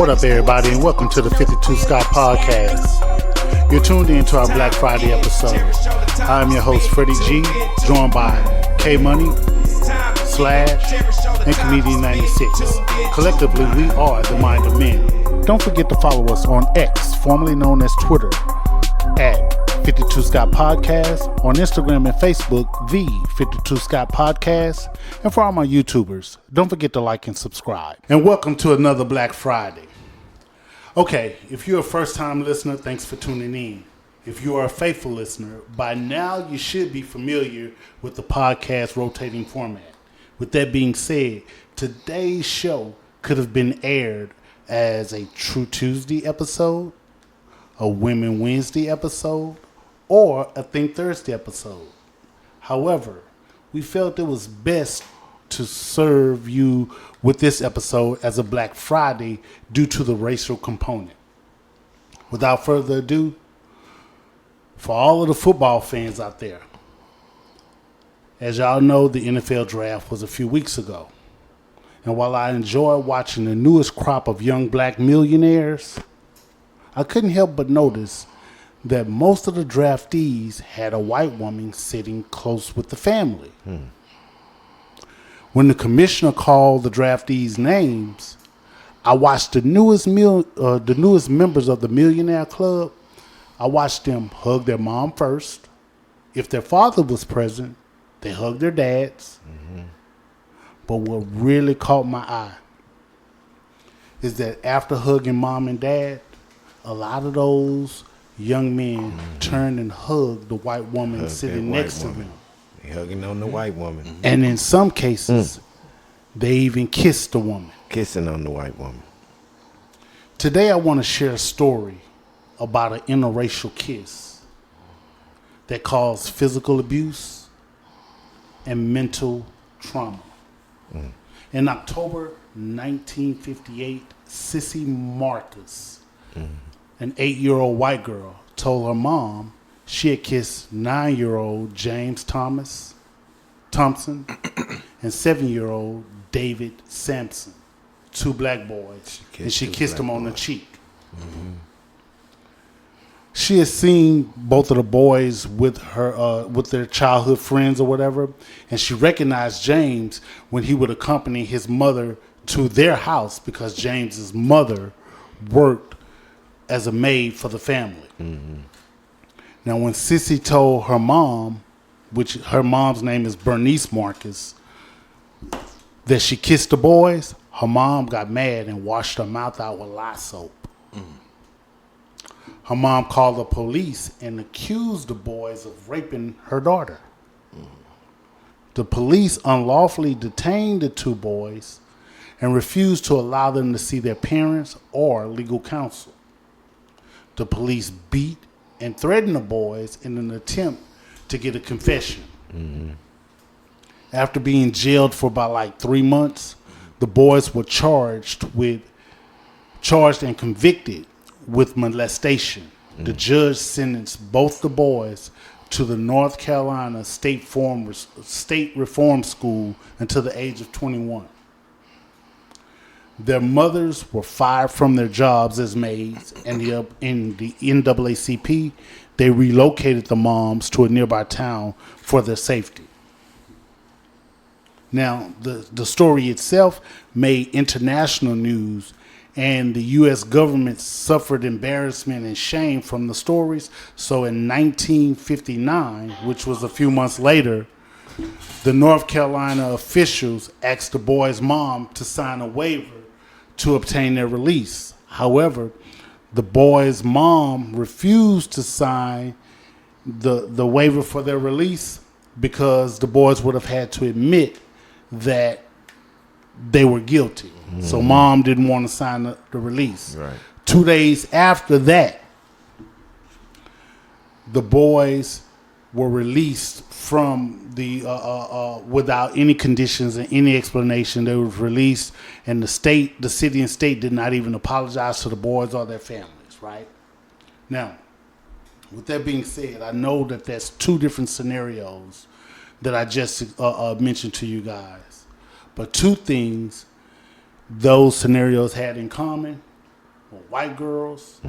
What up, everybody, and welcome to the 52 Scott Podcast. You're tuned in to our Black Friday episode. I'm your host, Freddie G, joined by K Money, Slash, and Comedian 96. Collectively, we are the Mind of Men. Don't forget to follow us on X, formerly known as Twitter, at 52 Scott Podcast, on Instagram and Facebook, the 52 Scott Podcast, and for all my YouTubers, don't forget to like and subscribe. And welcome to another Black Friday. Okay, if you're a first-time listener, thanks for tuning in. If you are a faithful listener, by now you should be familiar with the podcast rotating format. With that being said, today's show could have been aired as a True Tuesday episode, a Women Wednesday episode, or a Think Thursday episode. However, we felt it was best to serve you with this episode as a Black Friday due to the racial component. Without further ado, for all of the football fans out there, as y'all know, the NFL draft was a few weeks ago. And while I enjoy watching the newest crop of young black millionaires, I couldn't help but notice that most of the draftees had a white woman sitting close with the family. When the commissioner called the draftees' names, I watched the newest members of the Millionaire Club. I watched them hug their mom first. If their father was present, they hugged their dads. But what really caught my eye is that after hugging mom and dad, a lot of those young men turned and hugged the white woman sitting next to them. They hugging on the white woman. And in some cases, they even kissed the woman. Kissing on the white woman. Today I want to share a story about an interracial kiss that caused physical abuse and mental trauma. In October 1958, Sissy Marcus, an 8-year-old white girl, told her mom she had kissed 9-year-old James Thompson and 7-year-old David Sampson, two black boys, and she kissed them on the cheek. She had seen both of the boys with her, with their childhood friends or whatever, and she recognized James when he would accompany his mother to their house because James's mother worked as a maid for the family. Now, when Sissy told her mom, which her mom's name is Bernice Marcus, that she kissed the boys, her mom got mad and washed her mouth out with lye soap. Her mom called the police and accused the boys of raping her daughter. The police unlawfully detained the two boys and refused to allow them to see their parents or legal counsel. The police beat and threatened the boys in an attempt to get a confession. After being jailed for about 3 months, the boys were charged and convicted with molestation. The judge sentenced both the boys to the North Carolina State Reform School until the age of 21. Their mothers were fired from their jobs as maids, and in the NAACP, they relocated the moms to a nearby town for their safety. Now, the story itself made international news, and the U.S. government suffered embarrassment and shame from the stories. So in 1959, which was a few months later, the North Carolina officials asked the boys' mom to sign a waiver to obtain their release. However, the boys' mom refused to sign the waiver for their release because the boys would have had to admit that they were guilty. So mom didn't want to sign the release. 2 days after that, the boys were released from the without any conditions and any explanation. They were released, and the city and state did not even apologize to the boys or their families. Right now, with that being said, I know that there's two different scenarios that I just mentioned to you guys, but two things those scenarios had in common were white girls,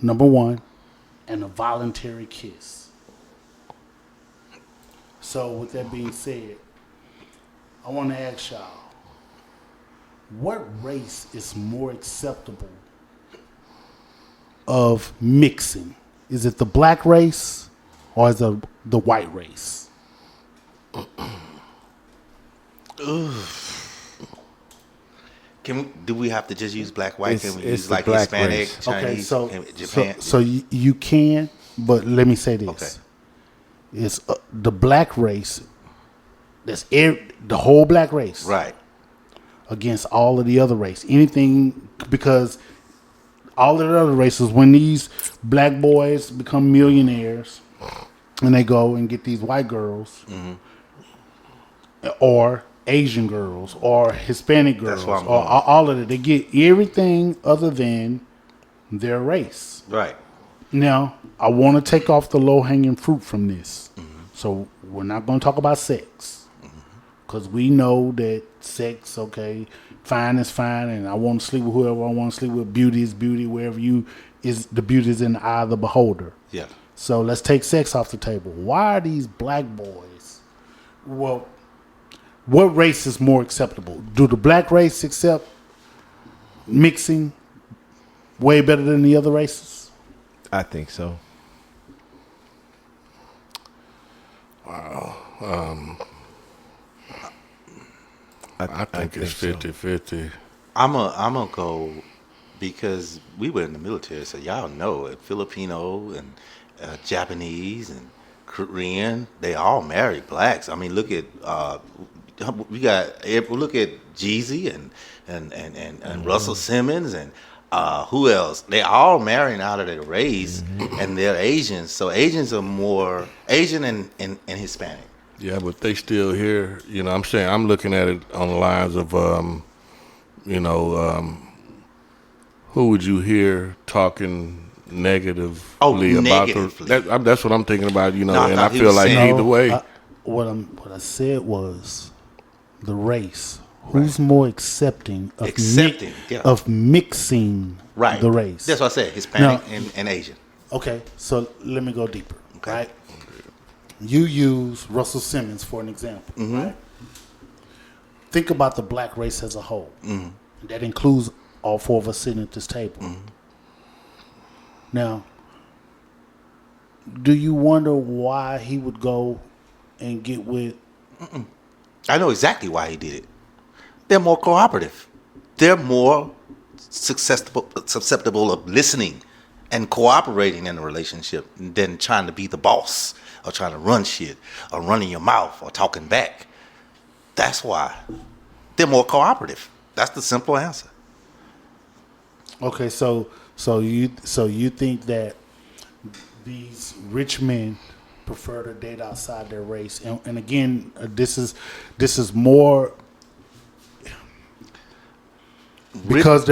number one, and a voluntary kiss. So with that being said, I want to ask y'all, what race is more acceptable of mixing? Is it the black race or is it the white race? Do we have to just use black, white? Can we It's use the like black Hispanic, race. Chinese, Okay, Japan? so you can, but let me say this. Okay. It's the black race, the whole black race. Right. Against all of the other race. Anything, because all of the other races, when these black boys become millionaires and they go and get these white girls or Asian girls or Hispanic girls That's where I'm or going. all of it, they get everything other than their race. Right. Now, I want to take off the low-hanging fruit from this. So we're not going to talk about sex. Because we know that sex, okay, fine is fine, and I want to sleep with whoever I want to sleep with. Beauty is beauty, wherever the beauty is in the eye of the beholder. Yeah. So let's take sex off the table. Why are these black boys? Well, what race is more acceptable? Do the black race accept mixing way better than the other races? I think so. I think it's so. 50-50. I'm gonna go because we were in the military, so y'all know it. Filipino and Japanese and Korean, they all marry blacks. I mean, look at look at Jeezy and Russell Simmons and who else? They all marrying out of their race, and they're Asians. So Asians are more Asian and Hispanic. Yeah, but they still here. You know, I'm saying I'm looking at it on the lines of, who would you hear talking negatively about negatively. that's what I'm thinking about. You know, No, I and thought I he feel was like saying- either way. What I said was the race. Who's more accepting of of mixing Right. the race? That's what I said, Hispanic Now- and Asian. Okay, so let me go deeper. Okay. Right? You use Russell Simmons for an example. Right? Think about the black race as a whole. That includes all four of us sitting at this table. Now, do you wonder why he would go and get with? I know exactly why he did it. They're more cooperative. They're more susceptible of listening and cooperating in a relationship than trying to be the boss or trying to run shit or running your mouth or talking back. That's why. They're more cooperative. That's the simple answer. Okay, so you think that these rich men prefer to date outside their race, and again, this is more because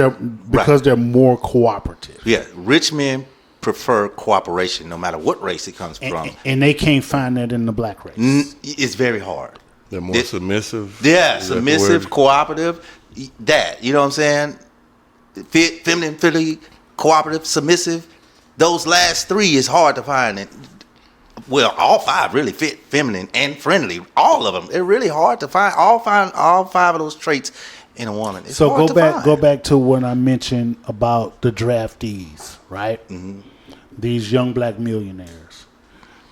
they're more cooperative. Yeah, rich men prefer cooperation no matter what race it comes from. And they can't find that in the black race. It's very hard. They're more submissive. Yeah, Is that the submissive, word? cooperative. That, you know what I'm saying? Feminine, friendly, cooperative, submissive. Those last three is hard to find. And, well, all five really fit feminine and friendly. All of them. They're really hard to find. All five of those traits in a woman. It's So hard go back to what I mentioned about the draftees, right? These young black millionaires.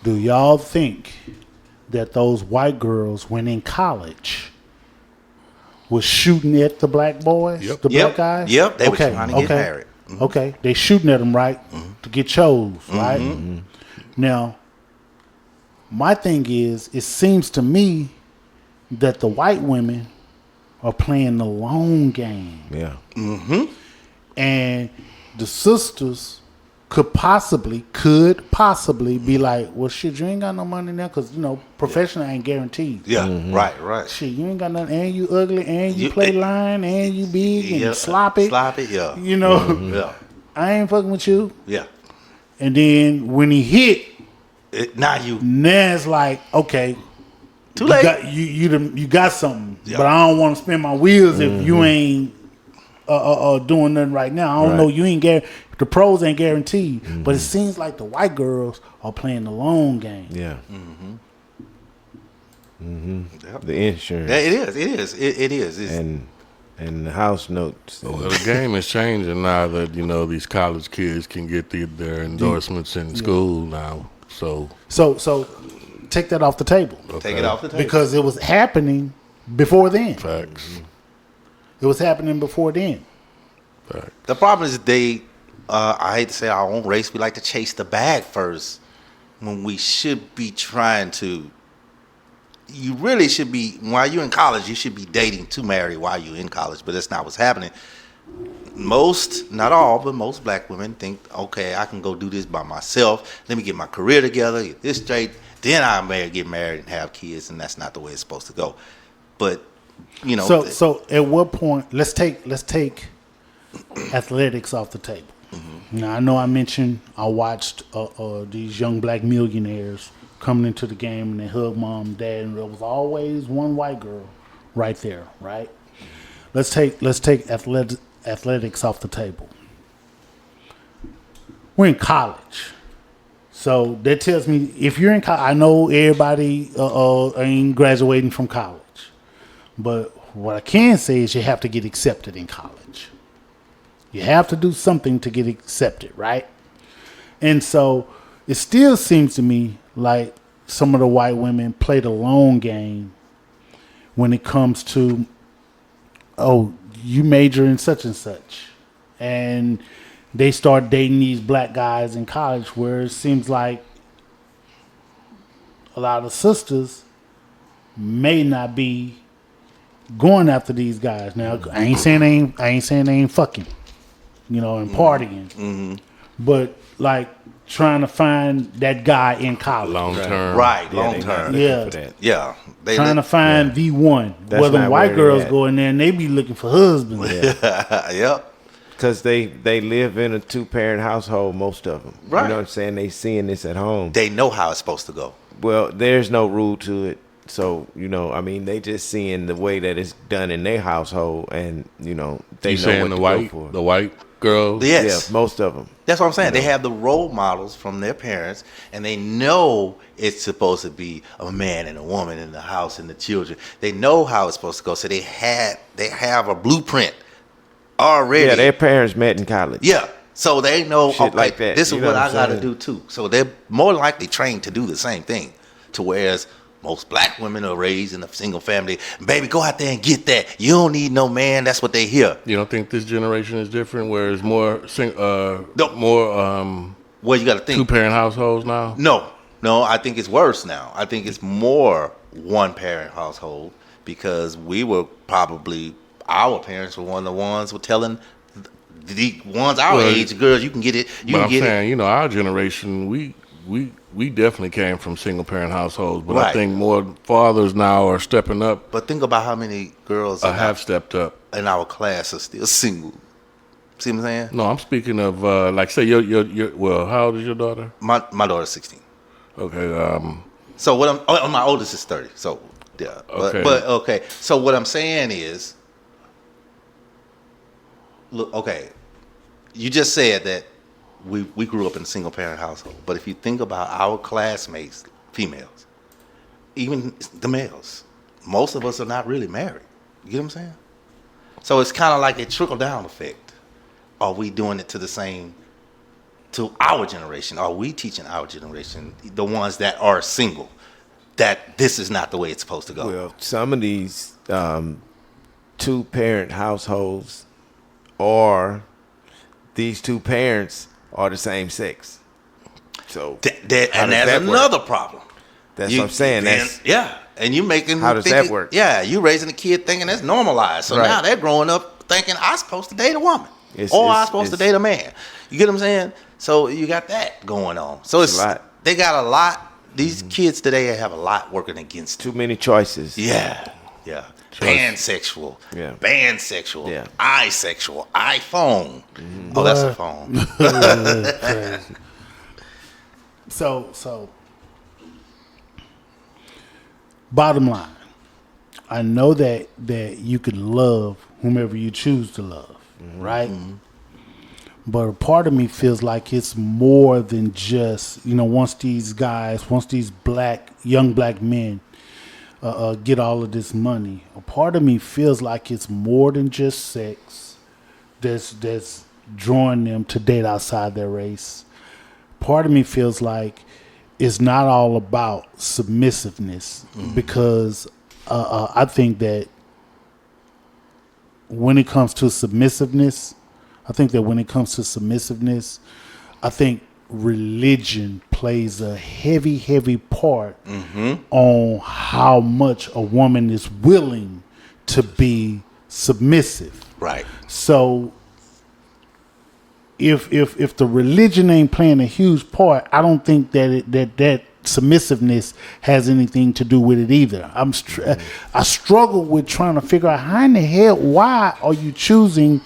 Do y'all think that those white girls, when in college, was shooting at the black boys, Yep. the black guys? Yep, they were trying to get married. Okay, they shooting at them, right, to get chose, right? Now, my thing is, it seems to me that the white women are playing the long game. Yeah. And the sisters could possibly be like, well, shit, you ain't got no money now because, professional ain't guaranteed. Yeah, right. Shit, you ain't got nothing, and you ugly, and you play line, and you big, and Yeah, sloppy. Sloppy, yeah. Yeah, I ain't fucking with you. yeah. And then when he hit, Now you now it's like, okay, too late. You got something, Yeah. but I don't want to spin my wheels if you ain't doing nothing right now. I don't Right. know. You ain't the pros ain't guaranteed, but it seems like the white girls are playing the long game. Yeah. Yep. The insurance Yeah, it is. It's, and the house notes. Well, the game is changing now that these college kids can get their endorsements in school now. So So take that off the table take it off the table. because it was happening before then. facts. It was happening before then. Facts. The problem is I hate to say our own race, we like to chase the bag first when we should be trying to. You really should be, while you're in college, you should be dating to marry while you're in college, but that's not what's happening. Most, not all, but most black women think, okay, I can go do this by myself. Let me get my career together, get this straight, then I may get married and have kids, and that's not the way it's supposed to go. But, So at what point? Let's take athletics off the table. Now I know I mentioned I watched these young black millionaires coming into the game and they hug mom and dad, and there was always one white girl right there, right? Let's take athletics off the table. We're in college. So that tells me if you're in college, I know everybody ain't graduating from college. But what I can say is you have to get accepted in college. You have to do something to get accepted, right? And so it still seems to me like some of the white women play the long game when it comes to, oh, you major in such and such. And they start dating these black guys in college where it seems like a lot of sisters may not be going after these guys. Now, I ain't saying they ain't fucking, and partying. But like trying to find that guy in college. Long term. right, Yeah, long they term. looking Yeah. for that. Yeah. Trying to find the one. That's Where them not white where they girls at. go in there and they be looking for husbands. Yep. Because they live in a 2-parent household, most of them. Right. You know what I'm saying? They seeing this at home. They know how it's supposed to go. Well, there's no rule to it. So, they just seeing the way that it's done in their household and, they You know saying what the to go for. white girls? Yes. Yeah, most of them. That's what I'm saying. They have the role models from their parents, and they know it's supposed to be a man and a woman in the house and the children. They know how it's supposed to go, so they have a blueprint already. Yeah, their parents met in college. Yeah, so they know. Shit Okay, like that. this is You know what what I I'm got to saying? do too. So they're more likely trained to do the same thing. To whereas most black women are raised in a single family. Baby, go out there and get that. You don't need no man. That's what they hear. You don't think this generation is different, where it's more No. more Well, you got to think. 2-parent households now? No, I think it's worse now. I think it's more one-parent household because we were probably, our parents were one of the ones who were telling the ones our Well, age, girls, you can get it. You But can I'm get it. saying, our generation, we definitely came from single-parent households, but I Right. think more fathers now are stepping up, But think about how many girls have stepped up. in our class are still single. See what I'm saying? No, I'm speaking of like say your well, how old is your daughter? My daughter's 16. Okay, So my oldest is 30. So yeah. Okay. But okay. So what I'm saying is, look, okay, you just said that we grew up in a single parent household. But if you think about our classmates, females, even the males, most of us are not really married. You get what I'm saying? So it's kind of like a trickle down effect. Are we doing it to our generation? Are we teaching our generation, the ones that are single, that this is not the way it's supposed to go? Well, some of these 2-parent households, or these 2 parents are the same sex. So and how that's does that work? another problem. That's what I'm saying. Yeah, and you making How does thinking, that work? Yeah, you raising a kid thinking that's normalized. So Right. now they're growing up thinking I'm supposed to date a woman, It's- or I'm it's- supposed to it's- date a man. You get what I'm saying? So you got that going on. So It's a lot. they got a lot. These kids today have a lot working against them. too many choices. Yeah. Pansexual. Yeah. Pansexual. Yeah. Isexual. iPhone. Oh, that's a phone. So bottom line, I know that you can love whomever you choose to love. right? But a part of me feels like it's more than just, once these young black men get all of this money, a part of me feels like it's more than just sex that's drawing them to date outside their race. Part of me feels like it's not all about submissiveness, because I think that when it comes to submissiveness, I think religion plays a heavy, heavy part on how much a woman is willing to be submissive. Right. So if the religion ain't playing a huge part, I don't think that submissiveness has anything to do with it either. I struggle with trying to figure out how in the hell, why are you choosing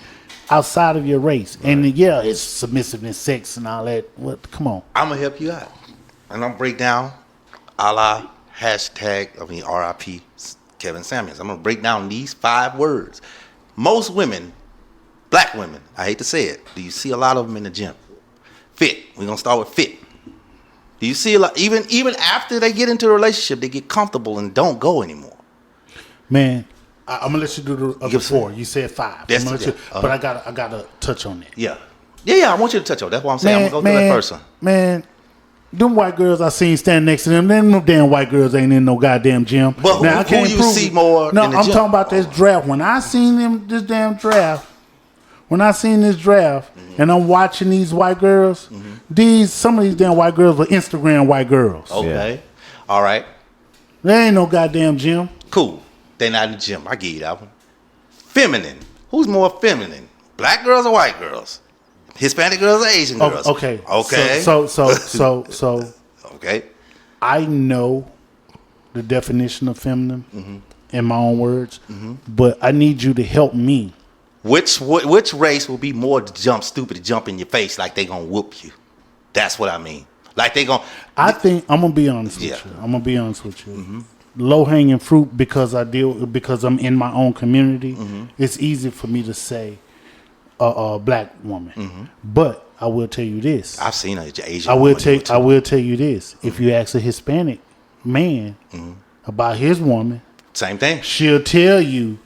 outside of your race? Right. And yeah, it's submissiveness, sex, and all that. What? Come on. I'm gonna help you out, and I'm gonna break down a la RIP Kevin Samuels. I'm gonna break down these 5 words. Most women, black women, I hate to say it, do you see a lot of them in the gym? Fit. We're gonna start with fit. Do you see a lot? Even after they get into a relationship, they get comfortable and don't go anymore. Man, I'm gonna let you do the other 4. You said 5. But I gotta touch on that. Yeah. I want you to touch on. That's what I'm saying. I'm gonna go through that first one. Man, them white girls I seen standing next to them no damn white girls ain't in no goddamn gym. But now, who you see more? No, in the I'm gym? talking about this draft. When I seen this draft, and I'm watching these white girls, some of these damn white girls were Instagram white girls. Okay. All right. There ain't no goddamn gym. Cool. They're not in the gym. I give you that one. Feminine. Who's more feminine? Black girls or white girls? Hispanic girls or Asian girls? Okay. So okay. I know the definition of feminine in my own words, but I need you to help me. Which race will be more stupid to jump in your face like they gonna whoop you? That's what I mean. Like they gonna. I think I'm gonna be honest with you. Low hanging fruit, because I'm in my own community. It's easy for me to say a black woman, but I will tell you this. I've seen an Asian. I will tell you this. If you ask a Hispanic man about his woman, same thing. He'll tell you.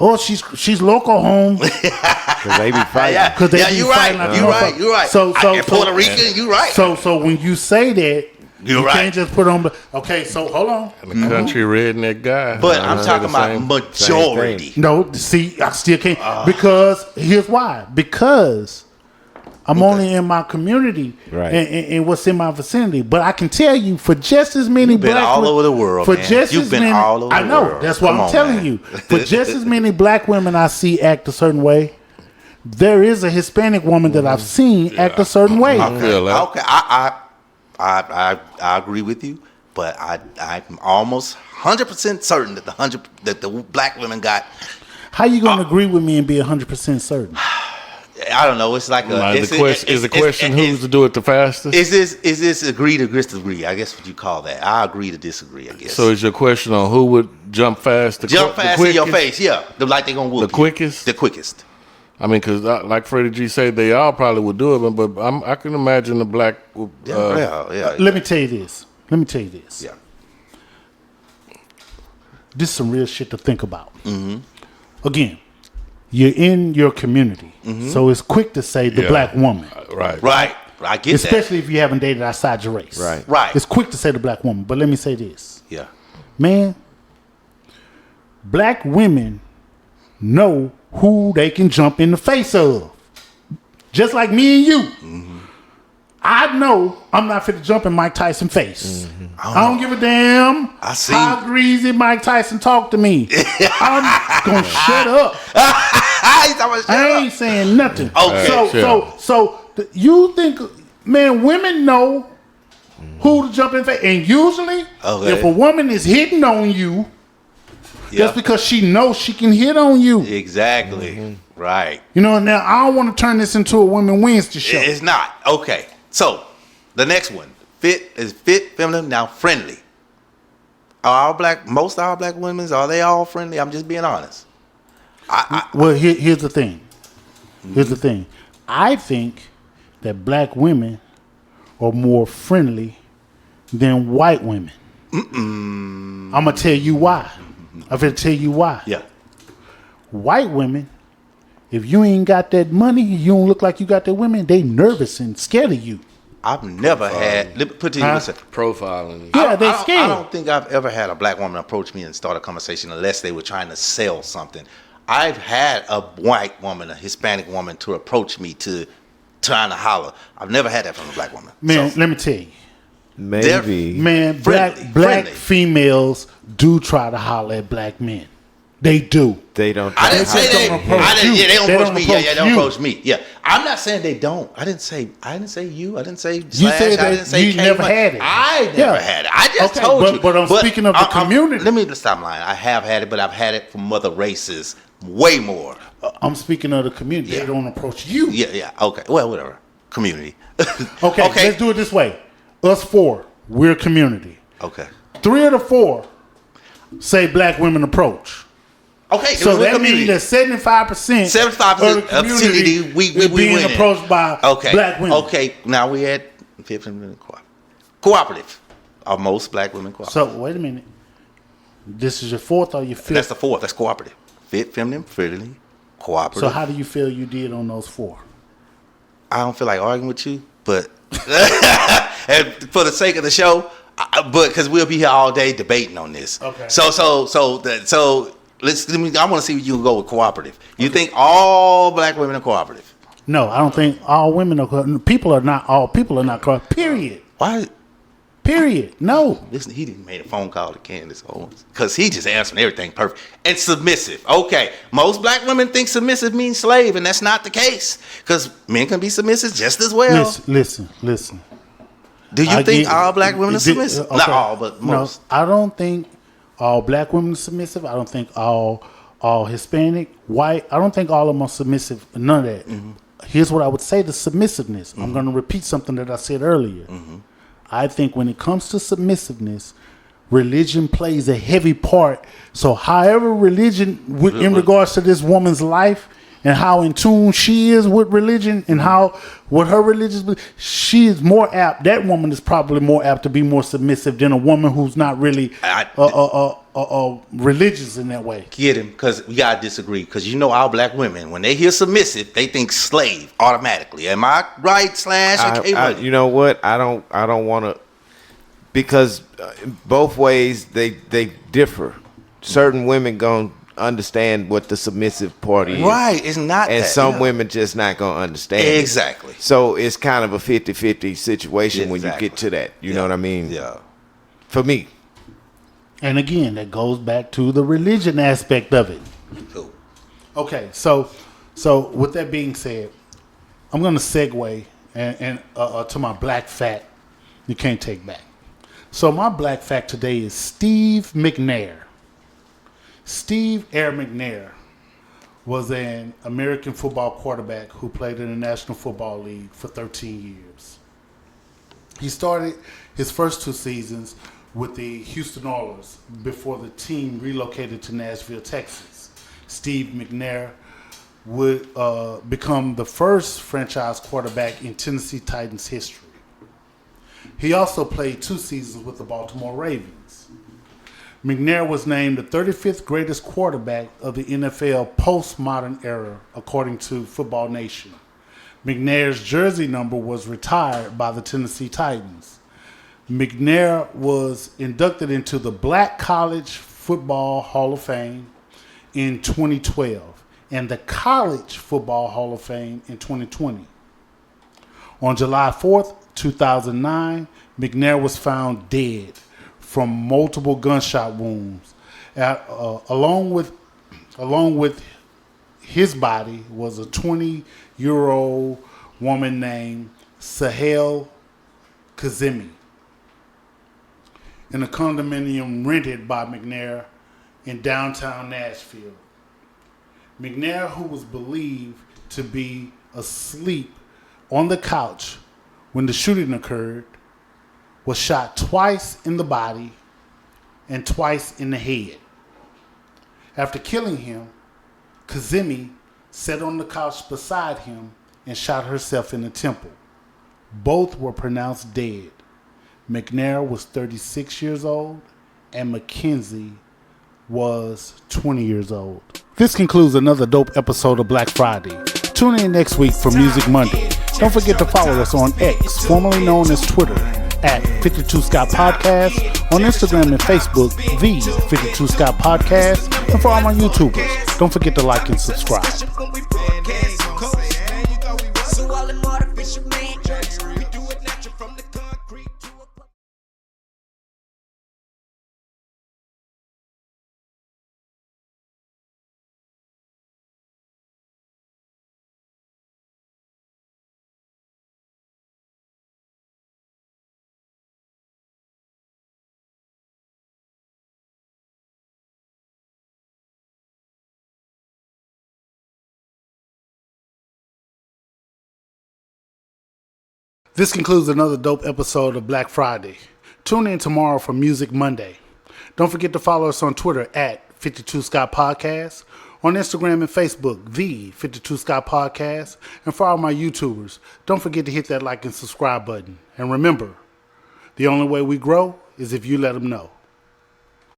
Oh, she's local home. Because they be fighting. You're right. So Puerto Rican, you're right. So when you say that, you can't just put on. Okay, so hold on. The country redneck guy. But I'm talking about majority. No, see, I still can't, because here's why. Because I'm only in my community, right, and what's in my vicinity. But I can tell you, for just as many You've been black all over the world, for man. just You've as been many, all over I know. the world. That's what Come I'm on, telling man. you. For just as many black women I see act a certain way, there is a Hispanic woman that I've seen act a certain way. Okay. I agree with you, but I'm almost 100% certain that the black women got. How you gonna agree with me and be 100% certain? I don't know. It's like is the question who's to do it the fastest? Is this agree to disagree? I guess what you call that. I agree to disagree. I guess. So is your question on who would jump fast? In your face, yeah. Like they gonna whoop the quickest. The quickest. I mean, because like Freddie G said, they all probably would do it, but I can imagine the black. Let me tell you this. Yeah. This is some real shit to think about. Again, you're in your community, so it's quick to say the black woman. Right. I get that. Especially if you haven't dated outside your race. Right. It's quick to say the black woman, but let me say this. Yeah. Man, black women know who they can jump in the face of. Just like me and you. I know I'm not fit to jump in Mike Tyson's face. I don't give a damn how greasy Mike Tyson talk to me. I'm gonna shut up. I ain't saying nothing. Okay. So you think, man, women know who to jump in the face. And usually, if a woman is hitting on you, that's because she knows she can hit on you. Exactly. Right. You know, now I don't want to turn this into a Women Wednesday show. It's not. Okay. So, the next one. Fit, feminine, now friendly. Most of our black women, are they all friendly? I'm just being honest. Well, here's the thing. Here's the thing. I think that black women are more friendly than white women. I'm gonna tell you why. I'm gonna tell you why. Yeah. White women, if you ain't got that money, you don't look like you got that women. They nervous and scared of you. I've never had. Let me put to you. Listen, Profiling. Yeah, they scared. I don't think I've ever had a black woman approach me and start a conversation unless they were trying to sell something. I've had a white woman, a Hispanic woman, to approach me to trying to holler. I've never had that from a black woman. Man, So, let me tell you. Maybe. Man, Friendly, black friendly. females do try to holler at black men. They do. They don't. I didn't say they. don't approach I didn't. you. Yeah, they don't They approach don't me. approach They don't you. approach me. Yeah, I'm not saying they don't. I didn't say you. I didn't say You Slash. said I that didn't say you K never Money. had it. I never Yeah. had it. I just Okay, told you. but I'm speaking of the community. Let me stop lying. I have had it, but I've had it from other races way more. I'm speaking of the community. Yeah. They don't approach you. Yeah. Okay. Well, whatever. Community. Okay, let's do it this way. Us four, we're a community. Okay. 3 of the 4 say black women approach. Okay. So we're that community. means that 75% 75% of the of community, we is being winning. approached by black women. Okay. Now we at 15 cooperative. Are most black women cooperative? So wait a minute. This is your 4th or your 5th? That's the 4th. That's cooperative. Fit, feminine, friendly, cooperative. So how do you feel you did on those 4? I don't feel like arguing with you, but and for the sake of the show, but because we'll be here all day debating on this. Okay. So let me. I want to see if you can go with cooperative. You think all black women are cooperative? No, I don't think all women are. People are not. All people are not. Period. Why? Period. No. Listen, he didn't make a phone call to Candace Owens because he just answered everything perfect and submissive. Okay, most black women think submissive means slave, and that's not the case because men can be submissive just as well. Listen. Do you think all black women are submissive? Not all, but most. No, I don't think all black women are submissive. I don't think all Hispanic, white. I don't think all of them are submissive. None of that. Mm-hmm. Here's what I would say: the submissiveness. I'm going to repeat something that I said earlier. Mm-hmm. I think when it comes to submissiveness, religion plays a heavy part. So, however, religion, in regards to this woman's life and how in tune she is with religion and how what her religious, she is more apt. That woman is probably more apt to be more submissive than a woman who's not really religious in that way. Get him, because we gotta disagree. Because you know, our black women, when they hear submissive, they think slave automatically. Am I right? Slash. You know what? I don't want to, because both ways they differ. Certain women gonna understand what the submissive party is. Right, it's not and that, some yeah. women just not gonna understand it. Exactly. So it's kind of a 50-50 situation when you Exactly. get to that. You know what I mean? Yeah. For me. And again, that goes back to the religion aspect of it. Cool. Okay, so with that being said, I'm going to segue and to my black fact you can't take back. So my black fact today is Steve McNair. Steve Air McNair was an American football quarterback who played in the National Football League for 13 years. He started his first 2 seasons with the Houston Oilers before the team relocated to Nashville, Texas. Steve McNair would become the first franchise quarterback in Tennessee Titans history. He also played 2 seasons with the Baltimore Ravens. McNair was named the 35th greatest quarterback of the NFL postmodern era, according to Football Nation. McNair's jersey number was retired by the Tennessee Titans. McNair was inducted into the Black College Football Hall of Fame in 2012 and the College Football Hall of Fame in 2020. On July 4th, 2009, McNair was found dead from multiple gunshot wounds. Along with his body was a 20-year-old woman named Sahel Kazemi in a condominium rented by McNair in downtown Nashville. McNair, who was believed to be asleep on the couch when the shooting occurred, was shot twice in the body and twice in the head. After killing him, Kazemi sat on the couch beside him and shot herself in the temple. Both were pronounced dead. McNair was 36 years old and Mackenzie was 20 years old. This concludes another dope episode of Black Friday. Tune in next week for Music Monday. Don't forget to follow us on X, formerly known as Twitter, at 52 Scott Podcast, on Instagram and Facebook, the 52 Scott Podcast, and for all my YouTubers, don't forget to like and subscribe. This concludes another dope episode of Black Friday. Tune in tomorrow for Music Monday. Don't forget to follow us on Twitter at 52 Scott Podcast, on Instagram and Facebook, the 52 Scott Podcast, and for all my YouTubers, don't forget to hit that like and subscribe button. And remember, the only way we grow is if you let them know.